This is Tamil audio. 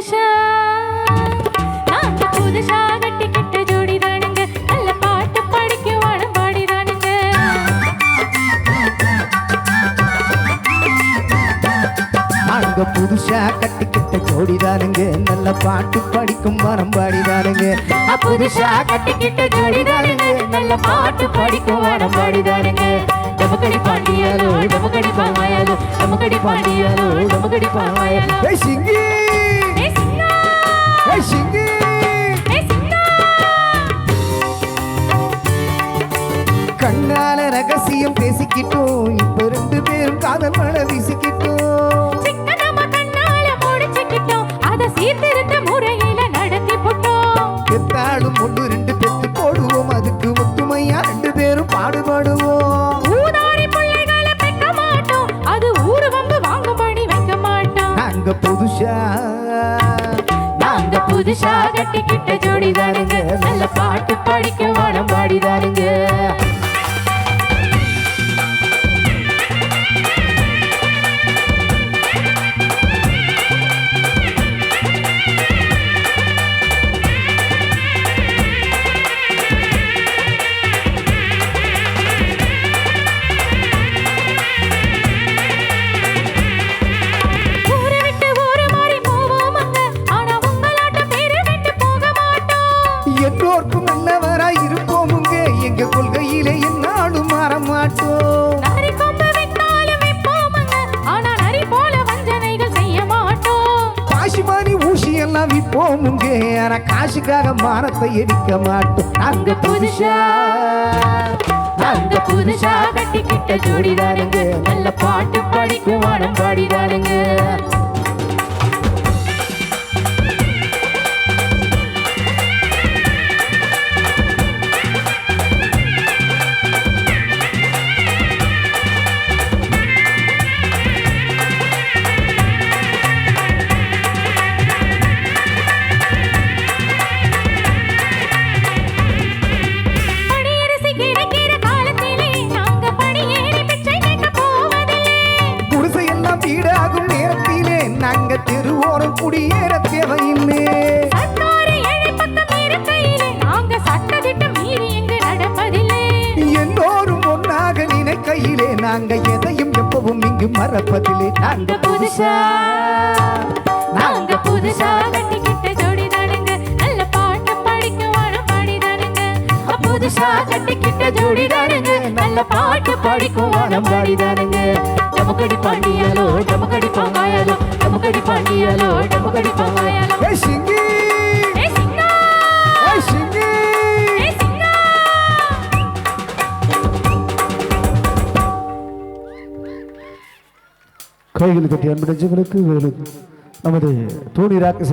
புதுசா நாங்க புதுசா கட்டிக்கிட்ட ஜோடி தானுங்க நல்ல பாட்டு படிக்க வானம் பாடிதானுங்க நாங்க புதுசா கட்டிக்கிட்ட ஜோடி தானுங்க நல்ல பாட்டு படிக்கும் வானம் பாடிதானுங்க புதுசா கட்டிக்கிட்ட ஜோடி தானுங்க நல்ல பாட்டு படிக்கும் வானம் பாடிதானுங்க டமக்கடி பாண்டியாலோ டமக்கடி பாமாயாலோ டமக்கடி பாண்டியாலோ டமக்கடி பாமாயாலோ ஏய் சிங்கி ஏய் சிங்கா ஏய் சிங்கி ஏய் சிங்கா கண்ணால ரகசியம் பேசிக்கிட்டோம் இப்ப ரெண்டு பேரும் காதல் மழை வீசிக்கிட்டோம் சிக்கனமா கண்ணால முடிச்சுக்கிட்டோம் அத சீர்திருத்த முறையில நடத்தி போட்டோம் பெத்தாளும் ஒன்று ரெண்டு பெத்து போடுவோம் அதுக்கு ஒத்துமையா ரெண்டு பேரும் பாடுபடுவோம் ஊதாரி பிள்ளைகளை பெக்க மாட்டோம் அது ஊரு வந்து வாங்கும்படி வைக்க மாட்டோம் நாங்க புதுசா கட்டிக்கிட்ட ஜோடி தானுங்க நல்ல பாட்டு படிக்க வானம் பாடிதானுங்க எல்லோருக்கும் நல்லவராய் இருப்போமுங்க எங்க கொள்கையிலே என்னாலும் மாற மாட்டோம் காசுமானி ஊசி எல்லாம் விற்போமுங்க ஆனா காசுக்காக மானத்தை எரிக்க மாட்டோம் நாங்க புதுசா கட்டிக்கிட்ட ஜோடிதானுங்க நல்ல பாட்டு படிக்கும் வானம் பாடிதானுங்க வீடாகும் நேரத்திலே நாங்க தெருவோரம் குடியேற தேவையில்லை எல்லோரும் ஒன்னாக நினைக்கையிலே நாங்க எதையும் எப்பவும் இங்கு மறப்பதில்லை நாங்க புதுசா கட்டிக்கிட்ட ஜோடி தானுங்க நல்ல பாட்டு படிக்க வானம் பாடிதானுங்க புதுசா கட்டிக்கிட்ட ஜோடி தானுங்க நல்ல பாட்டு படிக்கும் வானம் பாடிதானுங்க டமக்கடி பாண்டியாலோ டமக்கடி பாமாயாலோ டமக்கடி பாண்டியாலோ டமக்கடி பாமாயாலோ ஏய் சிங்கி ஏய் சிங்கா ஏய் சிங்கி ஏய் சிங்கா கையில் கட்டிய அன்பு நெஞ்சங்களுக்கு நமது தோணி ராக்க